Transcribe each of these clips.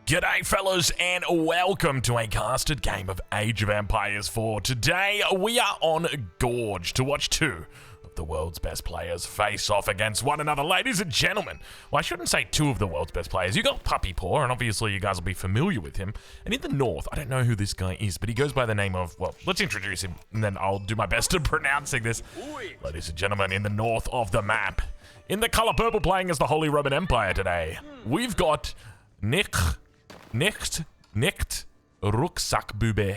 G'day fellas and welcome to a casted game of Age of Empires 4. Today we are on Gorge to watch two of the world's best players face off against one another. Ladies and gentlemen, well, I shouldn't say two of the world's best players. You got Puppy Paw, and obviously you guys will be familiar with him. And in the north, I don't know who this guy is, but he goes by the name of, well, let's introduce him and then I'll do my best at pronouncing this. Ladies and gentlemen, in the north of the map, in the color purple, playing as the Holy Roman Empire today, we've got Nicht Rucksackbube.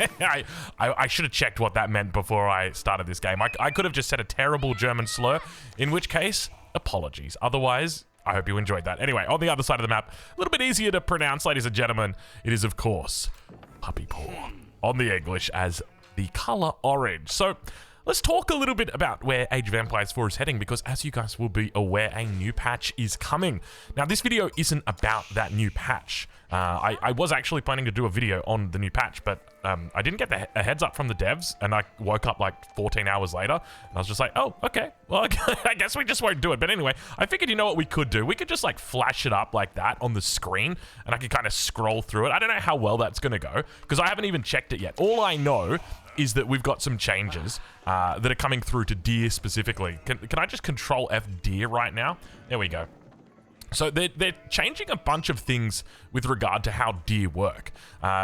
I should have checked what that meant before I started this game. I could have just said a terrible German slur, in which case, apologies. Otherwise, I hope you enjoyed that. Anyway, on the other side of the map, a little bit easier to pronounce, ladies and gentlemen, it is, of course, Puppy Paw. On the English as the color orange. So, let's talk a little bit about where Age of Empires 4 is heading, because as you guys will be aware, a new patch is coming. Now, this video isn't about that new patch. I was actually planning to do a video on the new patch, but I didn't get a heads up from the devs, and I woke up like 14 hours later, and I was just like, oh, okay, well, I guess we just won't do it. But anyway, I figured, you know what we could do? We could just like flash it up like that on the screen, and I could kind of scroll through it. I don't know how well that's going to go, because I haven't even checked it yet. All I know is that we've got some changes that are coming through to deer specifically. Can I just Control F deer right now? There we go. So they're changing a bunch of things with regard to how deer work.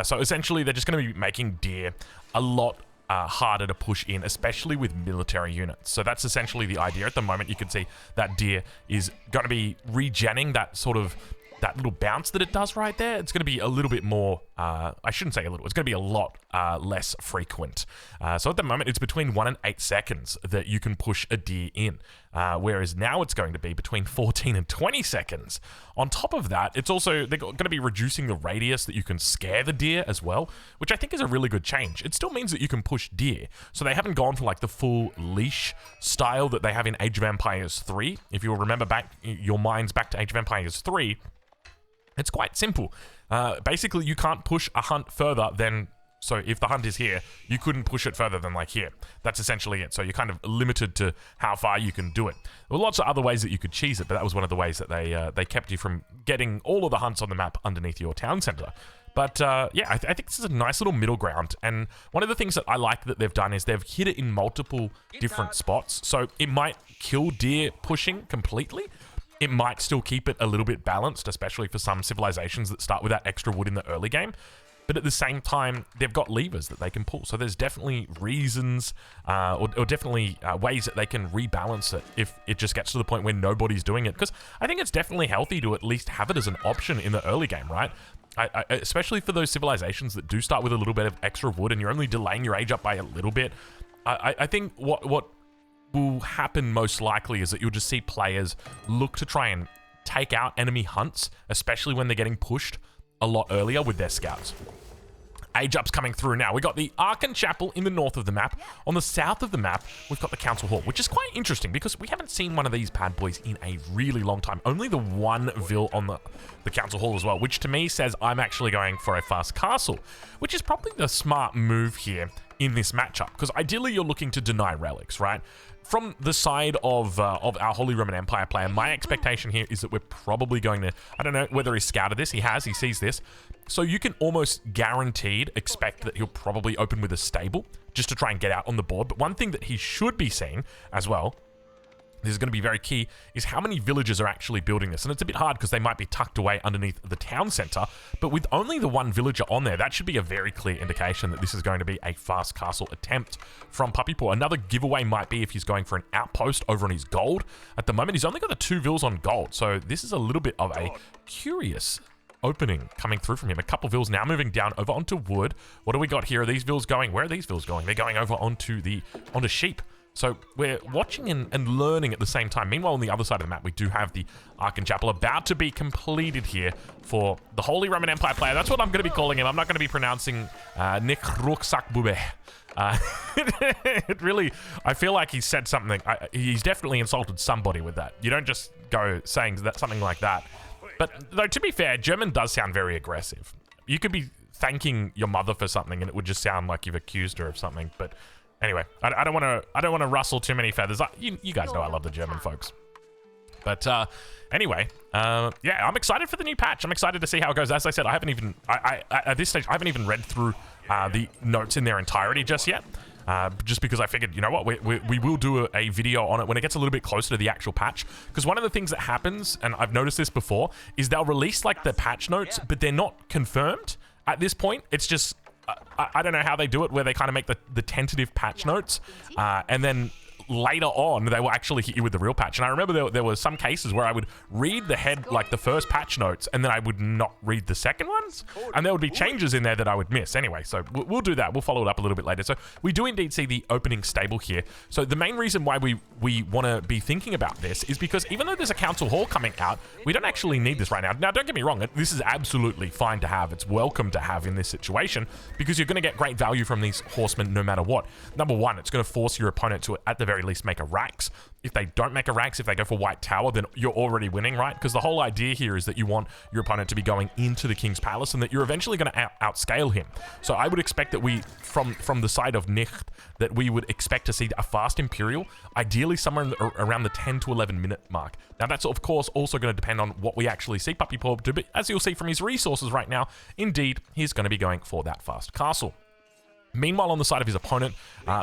So essentially, they're just going to be making deer a lot harder to push in, especially with military units. So that's essentially the idea. At the moment, you can see that deer is going to be regenning that little bounce that it does right there. It's going to be a little bit more, I shouldn't say a little, it's going to be a lot less frequent. So at the moment, it's between 1 and 8 seconds that you can push a deer in, whereas now it's going to be between 14 and 20 seconds. On top of that, it's also, they're going to be reducing the radius that you can scare the deer as well, which I think is a really good change. It still means that you can push deer. So they haven't gone for like the full leash style that they have in Age of Empires 3. If you'll remember back, your minds back to Age of Empires 3, it's quite simple. Basically, you can't push a hunt further than... So if the hunt is here, you couldn't push it further than like here. That's essentially it. So you're kind of limited to how far you can do it. There were lots of other ways that you could cheese it, but that was one of the ways that they kept you from getting all of the hunts on the map underneath your town center. But yeah, I think this is a nice little middle ground. And one of the things that I like that they've done is they've hit it in multiple different spots. So it might kill deer pushing completely. It might still keep it a little bit balanced, especially for some civilizations that start with that extra wood in the early game. But at the same time, they've got levers that they can pull. So there's definitely reasons or definitely ways that they can rebalance it if it just gets to the point where nobody's doing it. Because I think it's definitely healthy to at least have it as an option in the early game, right? Especially for those civilizations that do start with a little bit of extra wood and you're only delaying your age up by a little bit. I think what will happen most likely is that you'll just see players look to try and take out enemy hunts, especially when they're getting pushed a lot earlier with their scouts. Age up's coming through now. We got the Archon Chapel in the north of the map. On the south of the map, we've got the Council Hall, which is quite interesting because we haven't seen one of these bad boys in a really long time. Only the one Ville on the Council Hall as well, which to me says I'm actually going for a fast castle, which is probably the smart move here in this matchup, because ideally you're looking to deny relics, right? From the side of our Holy Roman Empire player, my expectation here is that we're probably going to, I don't know whether he's scouted this, he sees this, so you can almost guaranteed expect that he'll probably open with a stable just to try and get out on the board. But one thing that he should be seeing as well, this is going to be very key, is how many villagers are actually building this. And it's a bit hard because they might be tucked away underneath the town center, but with only the one villager on there, that should be a very clear indication that this is going to be a fast castle attempt from Puppy Paw. Another giveaway might be if he's going for an outpost over on his gold. At the moment, he's only got the 2 vills on gold, so this is a little bit of a curious opening coming through from him. A couple vills now moving down over onto wood. What do we got here? Are these vills going? Where are these vills going? They're going over onto sheep. So we're watching and learning at the same time. Meanwhile, on the other side of the map, we do have the Archon Chapel about to be completed here for the Holy Roman Empire player. That's what I'm going to be calling him. I'm not going to be pronouncing Nicht Rucksackbube. It really, I feel like he said something. He's definitely insulted somebody with that. You don't just go saying something like that. But though, to be fair, German does sound very aggressive. You could be thanking your mother for something and it would just sound like you've accused her of something. But anyway, I don't want to rustle too many feathers. You guys know I love the German folks. But anyway, yeah, I'm excited for the new patch. I'm excited to see how it goes. As I said, I haven't even, at this stage, I haven't even read through the notes in their entirety just yet. Just because I figured, you know what, we will do a video on it when it gets a little bit closer to the actual patch. Because one of the things that happens, and I've noticed this before, is they'll release like the patch notes, but they're not confirmed at this point. It's just, I don't know how they do it, where they kind of make the tentative patch notes, and then later on they will actually hit you with the real patch. And I remember there were some cases where I would read the first patch notes, and then I would not read the second ones, and there would be changes in there that I would miss. Anyway, so we'll do that. We'll follow it up a little bit later. So we do indeed see the opening stable here. So the main reason why we want to be thinking about this is because even though there's a council hall coming out, we don't actually need this right now. Now, don't get me wrong, this is absolutely fine to have. It's welcome to have in this situation, because you're going to get great value from these horsemen no matter what. Number one, it's going to force your opponent to, at the very least, make a Rax. If they don't make a Rax, if they go for White Tower, then you're already winning, right? Because the whole idea here is that you want your opponent to be going into the King's Palace, and that you're eventually going to outscale him. So I would expect that we, from the side of Nicht, that we would expect to see a fast Imperial, ideally somewhere around the 10 to 11 minute mark. Now that's of course also going to depend on what we actually see Puppy Paw do, but as you'll see from his resources right now, indeed, he's going to be going for that fast castle. Meanwhile, on the side of his opponent,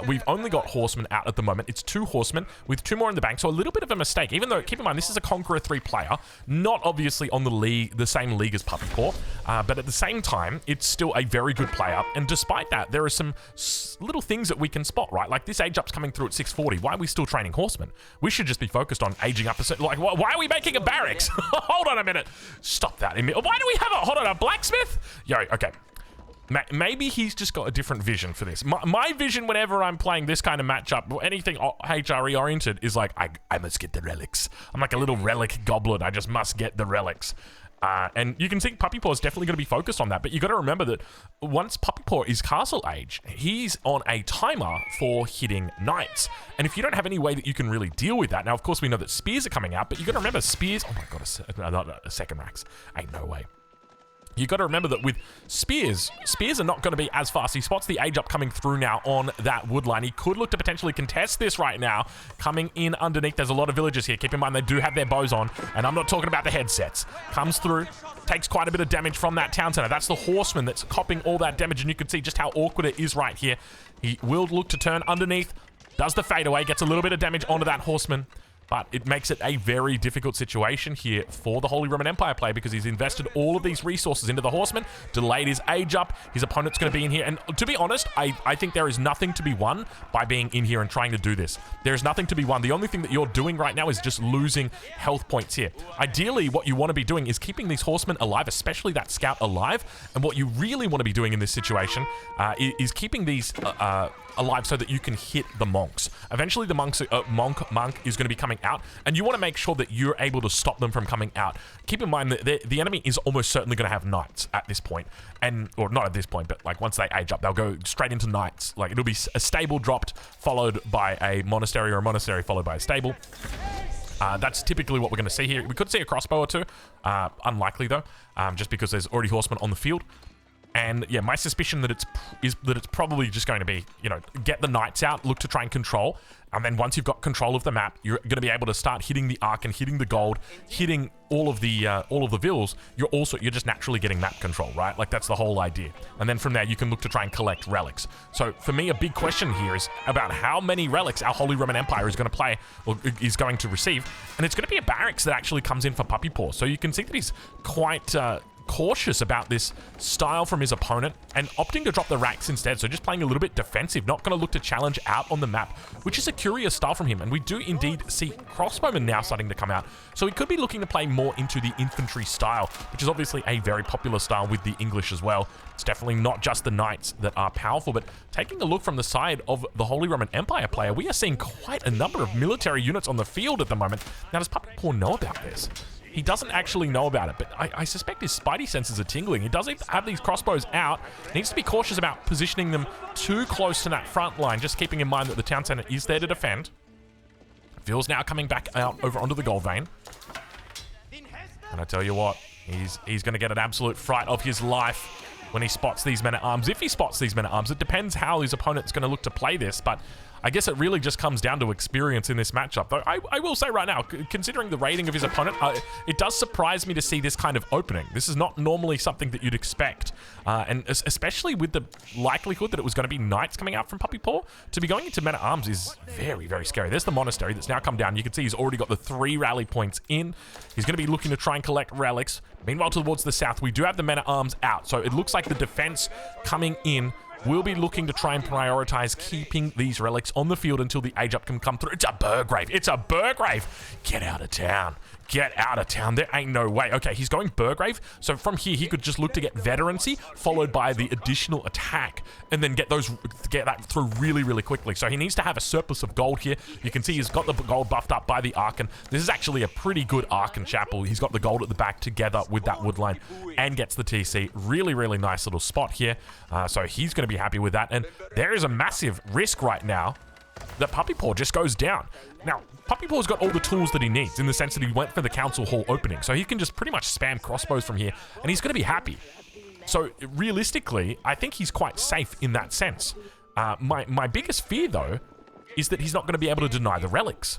we've only got horsemen out at the moment. It's 2 horsemen with 2 more in the bank, so a little bit of a mistake. Even though, keep in mind, this is a Conqueror 3 player, not obviously on the same league as Puppy Paw, but at the same time, it's still a very good player. And despite that, there are some little things that we can spot, right? Like this age up's coming through at 640. Why are we still training horsemen? We should just be focused on aging up. Like, why are we making a barracks? Hold on a minute. Stop that. Why do we have a blacksmith? Yo, okay. Maybe he's just got a different vision for this. My vision whenever I'm playing this kind of matchup, anything HRE oriented, is like, I must get the relics. I'm like a little relic goblin. I just must get the relics. And you can see Puppy Paw is definitely going to be focused on that. But you got to remember that once Puppy Paw is castle age, he's on a timer for hitting knights. And if you don't have any way that you can really deal with that, now of course we know that spears are coming out, but you got to remember spears. Oh my god, a second Rax. Ain't no way. You got to remember that with spears are not going to be as fast. He spots the age up coming through now on that wood line. He could look to potentially contest this right now. Coming in underneath, there's a lot of villagers here. Keep in mind, they do have their bows on, and I'm not talking about the headsets. Comes through, takes quite a bit of damage from that town center. That's the horseman that's copping all that damage, and you can see just how awkward it is right here. He will look to turn underneath, does the fade away, gets a little bit of damage onto that horseman. But it makes it a very difficult situation here for the Holy Roman Empire player, because he's invested all of these resources into the horseman, delayed his age up. His opponent's going to be in here. And to be honest, I think there is nothing to be won by being in here and trying to do this. There's nothing to be won. The only thing that you're doing right now is just losing health points here. Ideally, what you want to be doing is keeping these horsemen alive, especially that scout alive. And what you really want to be doing in this situation is keeping these alive so that you can hit the monks. Eventually the monk is going to be coming out, and you want to make sure that you're able to stop them from coming out. Keep in mind that the enemy is almost certainly going to have knights at this point, or not at this point, but like once they age up, they'll go straight into knights. Like it'll be a stable dropped, followed by a monastery, or a monastery followed by a stable. That's typically what we're going to see here. We could see a crossbow or two, unlikely though, just because there's already horsemen on the field. And yeah, my suspicion that it's probably just going to be, you know, get the knights out, look to try and control, and then once you've got control of the map, you're going to be able to start hitting the arc and hitting the gold, hitting all of the vills. You're just naturally getting map control, right? Like that's the whole idea. And then from there, you can look to try and collect relics. So for me, a big question here is about how many relics our Holy Roman Empire is going to play, or is going to receive, and it's going to be a barracks that actually comes in for Puppy Paw. So you can see that he's quite cautious about this style from his opponent and opting to drop the racks instead. So just playing a little bit defensive, not going to look to challenge out on the map, which is a curious style from him. And we do indeed see crossbowmen now starting to come out. So he could be looking to play more into the infantry style, which is obviously a very popular style with the English as well. It's definitely not just the knights that are powerful, but taking a look from the side of the Holy Roman Empire player, we are seeing quite a number of military units on the field at the moment. Now, does Puppy Paw know about this? He doesn't actually know about it, but I suspect his spidey senses are tingling. He does have these crossbows out. He needs to be cautious about positioning them too close to that front line, just keeping in mind that the town center is there to defend. Phil's now coming back out over onto the gold vein. And I tell you what, he's going to get an absolute fright of his life when he spots these men-at-arms. If he spots these men-at-arms, it depends how his opponent's going to look to play this, but I guess it really just comes down to experience in this matchup. Though I will say right now, considering the rating of his opponent, it does surprise me to see this kind of opening. This is not normally something that you'd expect. And especially with the likelihood that it was going to be knights coming out from Puppy Paw, to be going into men-at-arms is very, very scary. There's the monastery that's now come down. You can see he's already got the 3 rally points in. He's going to be looking to try and collect relics. Meanwhile, towards the south, we do have the men-at-arms out. So it looks like the defense coming in will be looking to try and prioritize keeping these relics on the field until the age up can come through. It's a Burgrave. It's a Burgrave. Get out of town. Get out of town. There ain't no way. Okay, he's going Burgrave. So from here, he could just look to get veterancy, followed by the additional attack, and then get that through really, really quickly. So he needs to have a surplus of gold here. You can see he's got the gold buffed up by the Archon. This is actually a pretty good Archon chapel. He's got the gold at the back together with that wood line and gets the TC. Really, really nice little spot here. So he's going to be happy with that. And there is a massive risk right now that Puppy Paw just goes down. Now, Puppy Paw's got all the tools that he needs in the sense that he went for the Council Hall opening. So he can just pretty much spam crossbows from here and he's going to be happy. So realistically, I think he's quite safe in that sense. My biggest fear though is that he's not going to be able to deny the relics.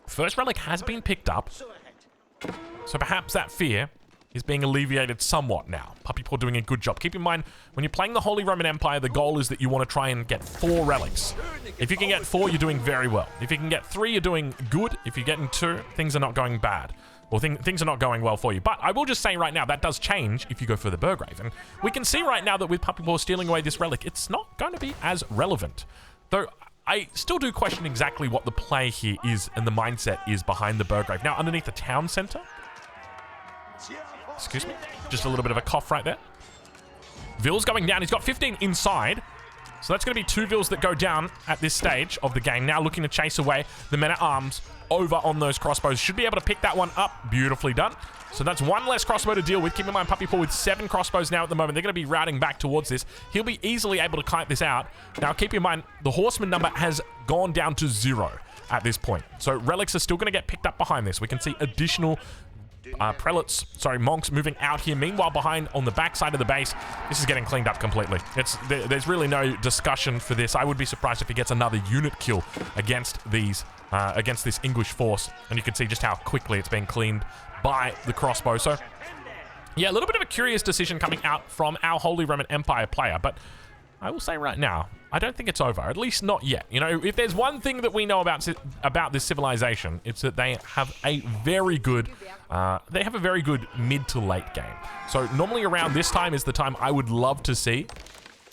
First relic has been picked up. So perhaps that fear is being alleviated somewhat now. Puppy Paw doing a good job. Keep in mind, when you're playing the Holy Roman Empire, the goal is that you want to try and get 4 relics. If you can get 4, you're doing very well. If you can get 3, you're doing good. If you're getting 2, things are not going bad. Or things are not going well for you. But I will just say right now, that does change if you go for the Burgrave. And we can see right now that with Puppy Paw stealing away this relic, it's not going to be as relevant. Though I still do question exactly what the play here is and the mindset is behind the Burgrave. Now, underneath the town center, excuse me, just a little bit of a cough right there. Vils going down. He's got 15 inside. So that's going to be 2 Vils that go down at this stage of the game. Now looking to chase away the men-at-arms over on those crossbows. Should be able to pick that one up. Beautifully done. So that's 1 less crossbow to deal with. Keep in mind, Puppy Paw with 7 crossbows now at the moment. They're going to be routing back towards this. He'll be easily able to kite this out. Now keep in mind, the horseman number has gone down to 0 at this point. So relics are still going to get picked up behind this. We can see additional monks moving out here. Meanwhile, behind on the backside of the base, this is getting cleaned up completely. There's really no discussion for this. I would be surprised if he gets another unit kill against this English force. And you can see just how quickly it's being cleaned by the crossbow. So, yeah, a little bit of a curious decision coming out from our Holy Roman Empire player. But I will say right now, I don't think it's over, at least not yet. You know, if there's one thing that we know about this civilization, it's that they have a very good mid to late game. So normally around this time is the time I would love to see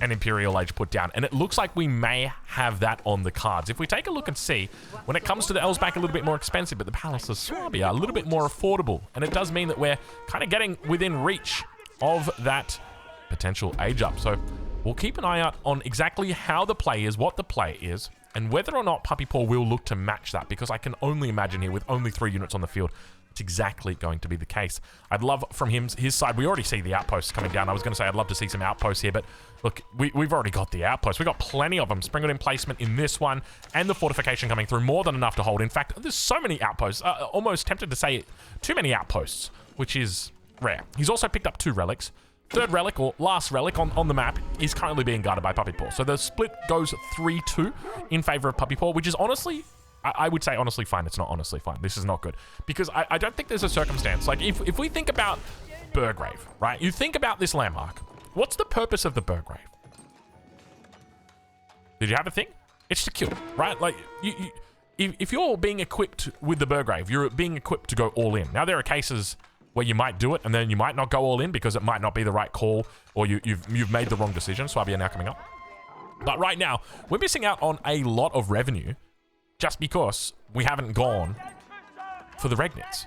an Imperial Age put down. And it looks like we may have that on the cards. If we take a look and see, when it comes to the Elsbach, a little bit more expensive, but the Palace of Swabia, a little bit more affordable. And it does mean that we're kind of getting within reach of that potential age up. So we'll keep an eye out on exactly how the play is, what the play is, and whether or not Puppy Paw will look to match that, because I can only imagine here with only 3 units on the field, it's exactly going to be the case. I'd love from his side, we already see the outposts coming down. I was going to say I'd love to see some outposts here, but look, we've already got the outposts. We've got plenty of them. Springwood emplacement in this one, and the fortification coming through, more than enough to hold. In fact, there's so many outposts, almost tempted to say too many outposts, which is rare. He's also picked up 2 relics. Third relic, or last relic on the map, is currently being guarded by Puppy Paw. So the split goes 3-2 in favor of Puppy Paw, which is honestly, I would say honestly fine. It's not honestly fine. This is not good. Because I don't think there's a circumstance. Like, if we think about Burgrave, right? You think about this landmark. What's the purpose of the Burgrave? Did you have a thing? It's to kill, right? Like, if you're being equipped with the Burgrave, you're being equipped to go all in. Now, there are cases where you might do it and then you might not go all in because it might not be the right call, or you've made the wrong decision. Swabia now coming up. But right now, we're missing out on a lot of revenue just because we haven't gone for the Regnits.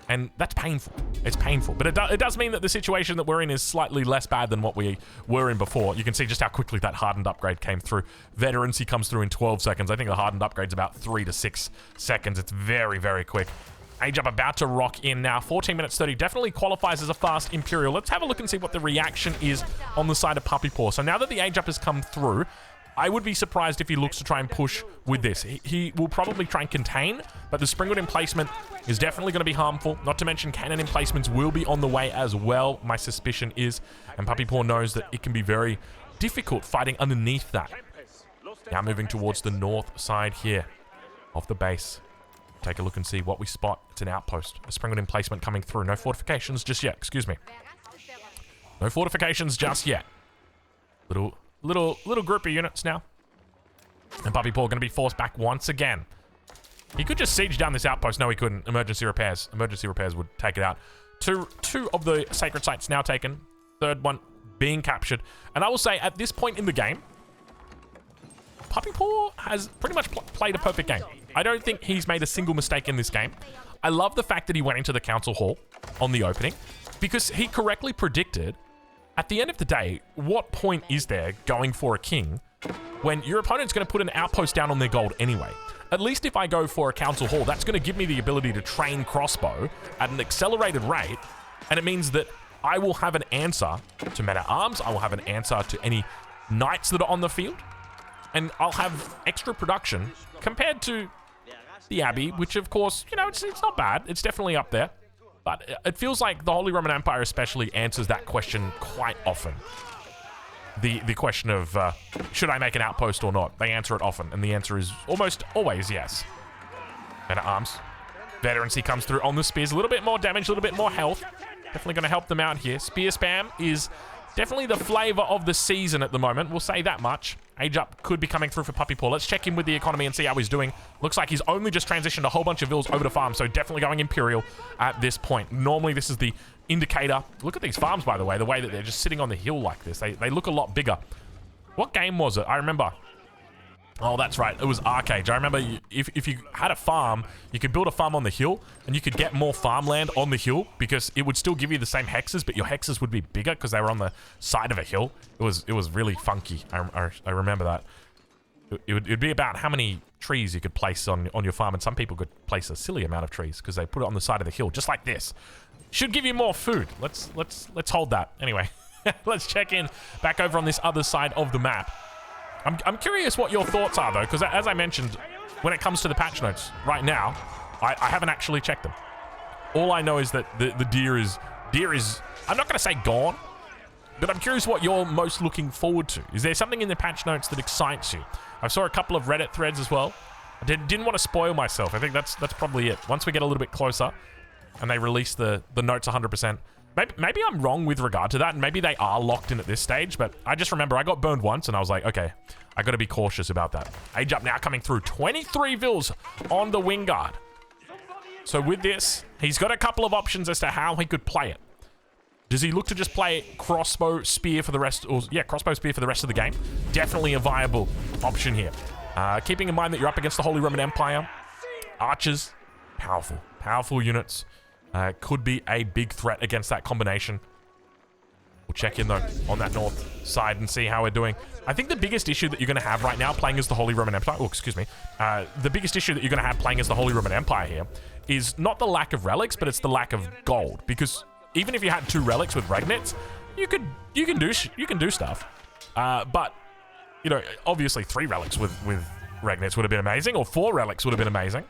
And that's painful. It's painful. But it does mean that the situation that we're in is slightly less bad than what we were in before. You can see just how quickly that hardened upgrade came through. Veterancy comes through in 12 seconds. I think the hardened upgrade's about 3 to 6 seconds. It's very, very quick. Age up about to rock in now. 14 minutes 30 definitely qualifies as a fast Imperial. Let's have a look and see what the reaction is on the side of Puppy Paw. So now that the age up has come through, I would be surprised if he looks to try and push with this. He will probably try and contain, but the Springwood emplacement is definitely going to be harmful. Not to mention cannon emplacements will be on the way as well, my suspicion is. And Puppy Paw knows that it can be very difficult fighting underneath that. Now moving towards the north side here of the base. Take a look and see what we spot. It's an outpost. A sprinkled emplacement coming through. No fortifications just yet. Excuse me. No fortifications just yet. Little group of units now. And Puppy Paw going to be forced back once again. He could just siege down this outpost. No, he couldn't. Emergency repairs. Emergency repairs would take it out. Two of the sacred sites now taken. Third one being captured. And I will say, at this point in the game, Puppy Paw has pretty much played a perfect game. I don't think he's made a single mistake in this game. I love the fact that he went into the council hall on the opening, because he correctly predicted, at the end of the day, what point is there going for a king when your opponent's going to put an outpost down on their gold anyway? At least if I go for a council hall, that's going to give me the ability to train crossbow at an accelerated rate, and it means that I will have an answer to men-at-arms, I will have an answer to any knights that are on the field, and I'll have extra production compared to the Abbey, which of course, you know, it's not bad. It's definitely up there. But it feels like the Holy Roman Empire especially answers that question quite often. The question of, should I make an outpost or not? They answer it often, and the answer is almost always yes. Men-at-arms. Veterancy comes through on the spears. A little bit more damage, a little bit more health. Definitely going to help them out here. Spear spam is definitely the flavor of the season at the moment. We'll say that much. Age up could be coming through for Puppy Paw. Let's check in with the economy and see how he's doing. Looks like he's only just transitioned a whole bunch of vills over to farm, so definitely going Imperial at this point. Normally, this is the indicator. Look at these farms, by the way that they're just sitting on the hill like this. They look a lot bigger. What game was it? I remember. Oh, that's right. It was Arcade. I remember if you had a farm, you could build a farm on the hill, and you could get more farmland on the hill because it would still give you the same hexes, but your hexes would be bigger because they were on the side of a hill. It was really funky. I remember that. It'd be about how many trees you could place on your farm, and some people could place a silly amount of trees because they put it on the side of the hill, just like this. Should give you more food. Let's hold that. Anyway, let's check in back over on this other side of the map. I'm curious what your thoughts are, though, because as I mentioned, when it comes to the patch notes, right now, I haven't actually checked them. All I know is that the deer is, I'm not going to say gone, but I'm curious what you're most looking forward to. Is there something in the patch notes that excites you? I saw a couple of Reddit threads as well. I didn't want to spoil myself. I think that's probably it. Once we get a little bit closer and they release the notes 100%, maybe I'm wrong with regard to that, and maybe they are locked in at this stage, but I just remember I got burned once, and I was like, okay, I got to be cautious about that. Age up now coming through. 23 vills on the Wingard. So with this, he's got a couple of options as to how he could play it. Does he look to just play crossbow spear for the rest, or yeah, crossbow spear for the rest of the game? Definitely a viable option here. Keeping in mind that you're up against the Holy Roman Empire. Archers, powerful units. Could be a big threat against that combination. We'll check in, though, on that north side and see how we're doing. I think the biggest issue that you're going to have right now playing as the Holy Roman Empire... Oh, excuse me. The biggest issue that you're going to have playing as the Holy Roman Empire here is not the lack of relics, but it's the lack of gold. Because even if you had 2 relics with Regnets, you can do stuff. But, you know, obviously 3 relics with Regnets would have been amazing, or 4 relics would have been amazing.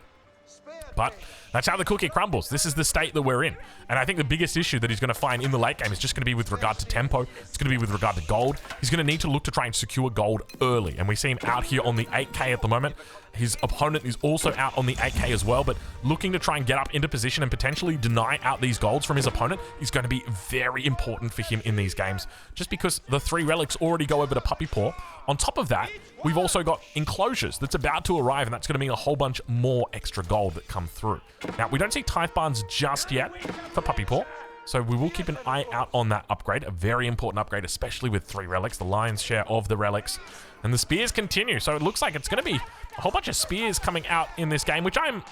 But that's how the cookie crumbles. This is the state that we're in. And I think the biggest issue that he's going to find in the late game is just going to be with regard to tempo. It's going to be with regard to gold. He's going to need to look to try and secure gold early. And we see him out here on the 8k at the moment. His opponent is also out on the 8k as well, but looking to try and get up into position and potentially deny out these golds from his opponent is going to be very important for him in these games, just because the 3 relics already go over to Puppy Paw. On top of that, we've also got enclosures that's about to arrive, and that's going to mean a whole bunch more extra gold that come through. Now, we don't see Tithe Barns just yet for Puppy Paw, so we will keep an eye out on that upgrade, a very important upgrade, especially with 3 relics, the lion's share of the relics. And the spears continue, so it looks like it's going to be a whole bunch of spears coming out in this game, which I'm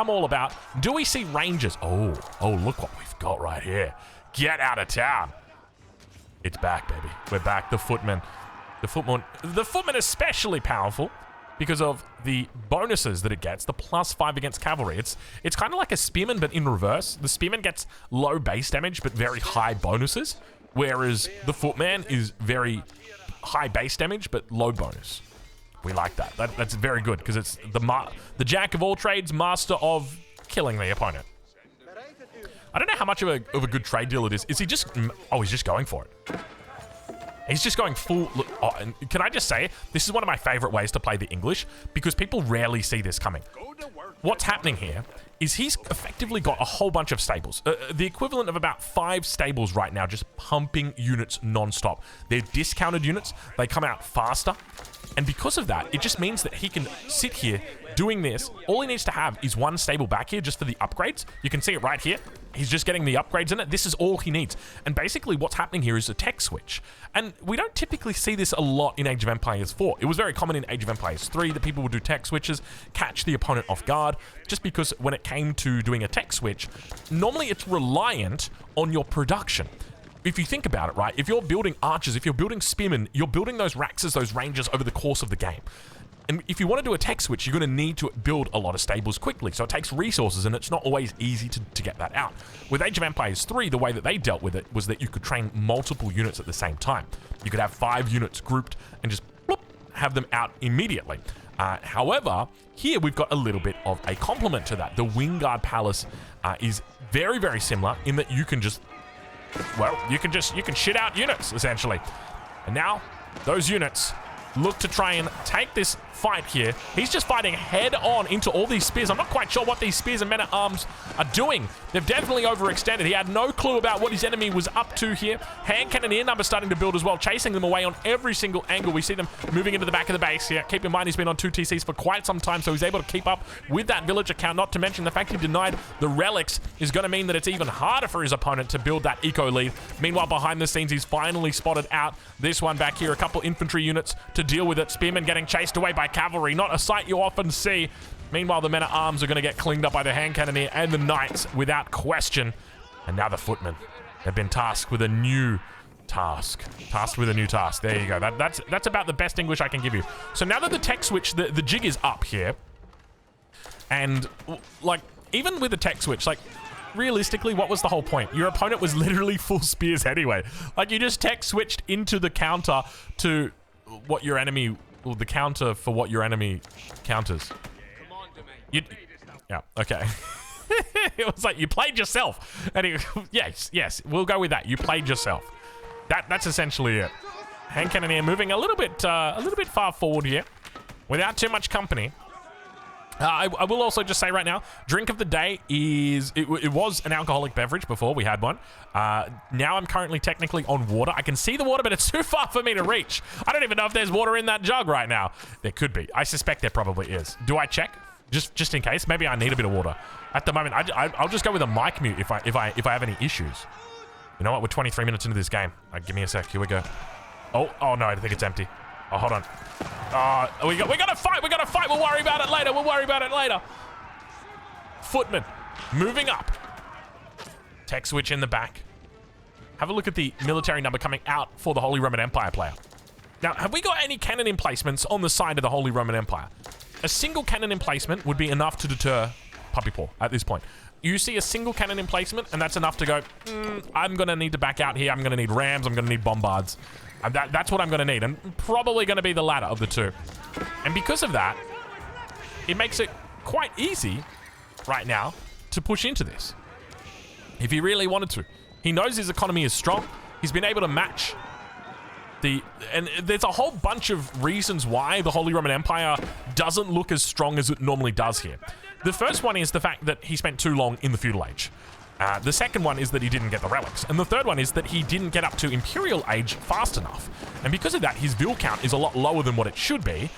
all about. Do we see rangers? Oh, look what we've got right here. Get out of town. It's back, baby. We're back. The footmen. The footman especially powerful because of the bonuses that it gets, the +5 against cavalry. It's kind of like a spearman, but in reverse. The spearman gets low base damage, but very high bonuses, whereas the footman is very high base damage, but low bonus. We like that. That's very good, because it's the jack of all trades, master of killing the opponent. I don't know how much of a good trade deal it is. Is he just... Oh, he's just going for it. He's just going full... Look, oh, and can I just say, this is one of my favorite ways to play the English because people rarely see this coming. What's happening here is he's effectively got a whole bunch of stables. The equivalent of about 5 stables right now just pumping units non-stop. They're discounted units. They come out faster. And because of that, it just means that he can sit here doing this. All he needs to have is 1 stable back here just for the upgrades. You can see it right here. He's just getting the upgrades in it. This is all he needs. And basically what's happening here is a tech switch. And we don't typically see this a lot in Age of Empires 4. It was very common in Age of Empires 3 that people would do tech switches, catch the opponent off guard, just because when it came to doing a tech switch, normally it's reliant on your production. If you think about it, right, if you're building archers, if you're building spearmen, you're building those Raxes, those rangers over the course of the game. And if you want to do a tech switch, you're going to need to build a lot of stables quickly. So it takes resources, and it's not always easy to get that out. With Age of Empires 3, the way that they dealt with it was that you could train multiple units at the same time. You could have 5 units grouped and just bloop, have them out immediately. However, here we've got a little bit of a complement to that. The Wingard Palace is very, very similar in that you can just... Well, you can shit out units, essentially. And now, those units look to try and take this fight here. He's just fighting head on into all these spears. I'm not quite sure what these spears and men-at-arms are doing. They've definitely overextended. He had no clue about what his enemy was up to here. Hand cannoneer number starting to build as well, chasing them away on every single angle. We see them moving into the back of the base here. Keep in mind, he's been on 2 TCs for quite some time, so he's able to keep up with that villager count. Not to mention the fact he denied the relics is going to mean that it's even harder for his opponent to build that eco lead. Meanwhile, behind the scenes, he's finally spotted out this one back here. A couple infantry units to deal with it. Spearmen getting chased away by cavalry. Not a sight you often see. Meanwhile, the men-at-arms are going to get cleaned up by the hand cannoneer and the knights without question. And now the footmen. They've been tasked with a new task. Tasked with a new task. There you go. That's about the best English I can give you. So now that the tech switch, the jig is up here. And, like, even with the tech switch, like, realistically, what was the whole point? Your opponent was literally full spears anyway. Like, you just tech switched into the counter to what your enemy... Well, the counter for what your enemy counters. Yeah, okay. It was like you played yourself. Anyway, yes, we'll go with that. You played yourself. That's essentially it. Hand cannoneer moving a little bit far forward here, without too much company. I will also just say right now, drink of the day is, it was an alcoholic beverage before we had one. Now I'm currently technically on water. I can see the water, but it's too far for me to reach. I don't even know if there's water in that jug right now. There could be. I suspect there probably is. Do I check? Just in case. Maybe I need a bit of water. At the moment, I'll just go with a mic mute if I have any issues. You know what? We're 23 minutes into this game. Give me a sec. Here we go. Oh no, I think it's empty. Oh, hold on. We got to fight. We got to fight. We'll worry about it later. Footman moving up. Tech switch in the back. Have a look at the military number coming out for the Holy Roman Empire player. Now, have we got any cannon emplacements on the side of the Holy Roman Empire? A single cannon emplacement would be enough to deter Puppy Paw at this point. You see a single cannon emplacement, and that's enough to go, I'm going to need to back out here. I'm going to need rams. I'm going to need bombards. And that's what I'm going to need, and probably going to be the latter of the two. And because of that, it makes it quite easy right now to push into this. If he really wanted to. He knows his economy is strong. He's been able to match and there's a whole bunch of reasons why the Holy Roman Empire doesn't look as strong as it normally does here. The first one is the fact that he spent too long in the feudal age. The second one is that he didn't get the relics. And the third one is that he didn't get up to Imperial age fast enough. And because of that, his Vil count is a lot lower than what it should be.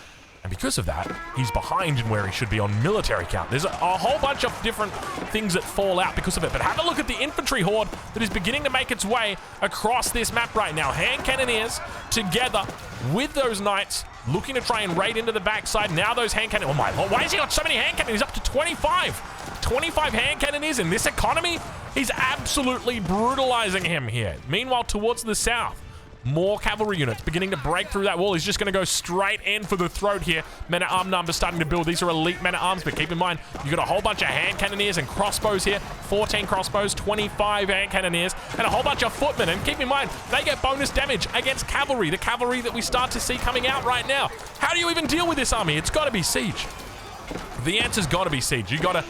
And because of that, he's behind in where he should be on military count. There's a whole bunch of different things that fall out because of it. But have a look at the infantry horde that is beginning to make its way across this map right now. Hand cannoneers together with those knights looking to try and raid into the backside. Now those hand cannoneers... Oh my lord, why has he got so many hand cannoneers? Up to 25. 25 hand cannoneers in this economy? He's absolutely brutalizing him here. Meanwhile, towards the south, more cavalry units beginning to break through that wall. He's just going to go straight in for the throat here. Men-at-arms numbers starting to build. These are elite men-at-arms, but keep in mind, you've got a whole bunch of hand cannoneers and crossbows here. 14 crossbows, 25 hand cannoneers, and a whole bunch of footmen. And keep in mind, they get bonus damage against cavalry, the cavalry that we start to see coming out right now. How do you even deal with this army? It's got to be siege. The answer's got to be siege. We got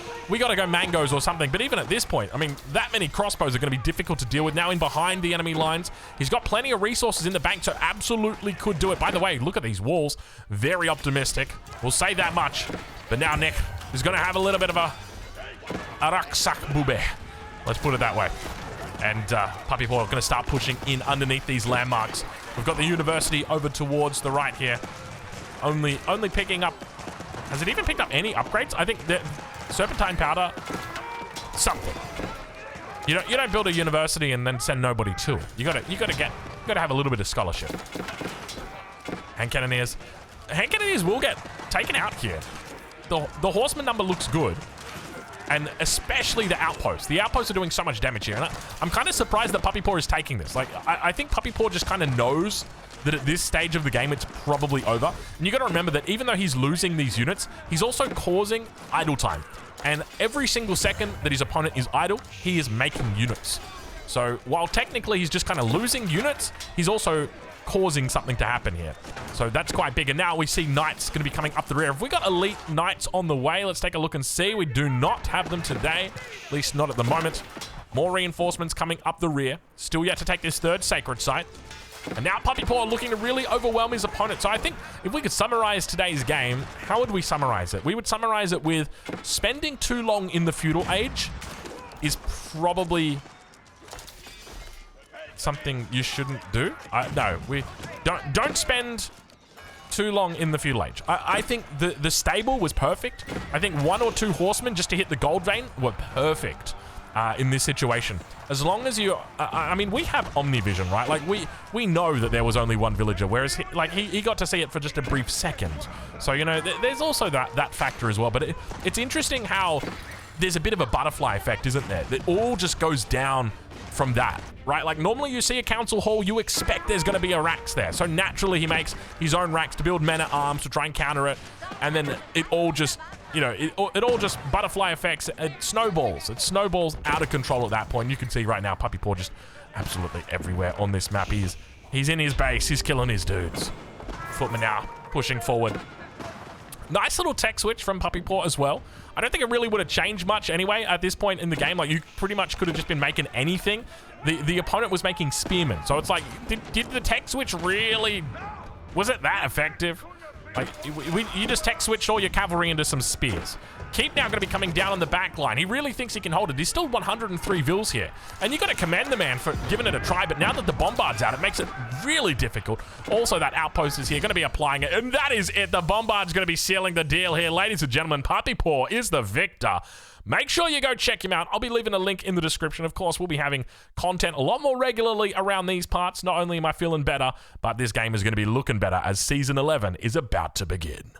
to go mangoes or something. But even at this point, I mean, that many crossbows are going to be difficult to deal with. Now in behind the enemy lines, he's got plenty of resources in the bank, so absolutely could do it. By the way, look at these walls. Very optimistic. We'll say that much. But now Nick is going to have a little bit of a rucksack bube. Let's put it that way. And Puppy Paw are going to start pushing in underneath these landmarks. We've got the university over towards the right here. Only picking up. Has it even picked up any upgrades? I think the serpentine powder, something. You don't build a university and then send nobody to it. You gotta have a little bit of scholarship. Hand cannoneers will get taken out here. The horseman number looks good, and especially the outposts. The outposts are doing so much damage here, and I'm kind of surprised that Puppy Paw is taking this. Like, I think Puppy Paw just kind of knows that at this stage of the game, it's probably over. And you got to remember that even though he's losing these units, he's also causing idle time. And every single second that his opponent is idle, he is making units. So while technically he's just kind of losing units, he's also causing something to happen here. So that's quite big. And now we see knights going to be coming up the rear. Have we got elite knights on the way? Let's take a look and see. We do not have them today, at least not at the moment. More reinforcements coming up the rear. Still yet to take this third sacred site. And now Puppy Paw looking to really overwhelm his opponent. So I think if we could summarize today's game, how would we summarize it? We would summarize it with spending too long in the feudal age is probably something you shouldn't do. No, we don't spend too long in the feudal age. I think the stable was perfect. I think 1 or 2 horsemen just to hit the gold vein were perfect. In this situation, as long as you I mean, we have omnivision, right? Like we know that there was only one villager, whereas he got to see it for just a brief second. So, you know, there's also that factor as well. But it's interesting how there's a bit of a butterfly effect, isn't there? That all just goes down from that, right? Like normally you see a council hall, you expect there's going to be a racks there. So naturally he makes his own racks to build men at arms to try and counter it. And then it all just, you know, it all just butterfly effects. It snowballs. It snowballs out of control at that point. You can see right now Puppy Paw just absolutely everywhere on this map. He's in his base. He's killing his dudes. Footman now pushing forward. Nice little tech switch from Puppy Paw as well. I don't think it really would have changed much anyway at this point in the game. Like, you pretty much could have just been making anything. The opponent was making spearmen. So it's like, did the tech switch really... Was it that effective? Like, you just tech switched all your cavalry into some spears. Keep now going to be coming down on the back line. He really thinks he can hold it. He's still 103 vills here. And you got to commend the man for giving it a try. But now that the bombard's out, it makes it really difficult. Also, that outpost is here, going to be applying it. And that is it. The bombard's going to be sealing the deal here. Ladies and gentlemen, Puppy Paw is the victor. Make sure you go check him out. I'll be leaving a link in the description. Of course, we'll be having content a lot more regularly around these parts. Not only am I feeling better, but this game is going to be looking better as Season 11 is about to begin.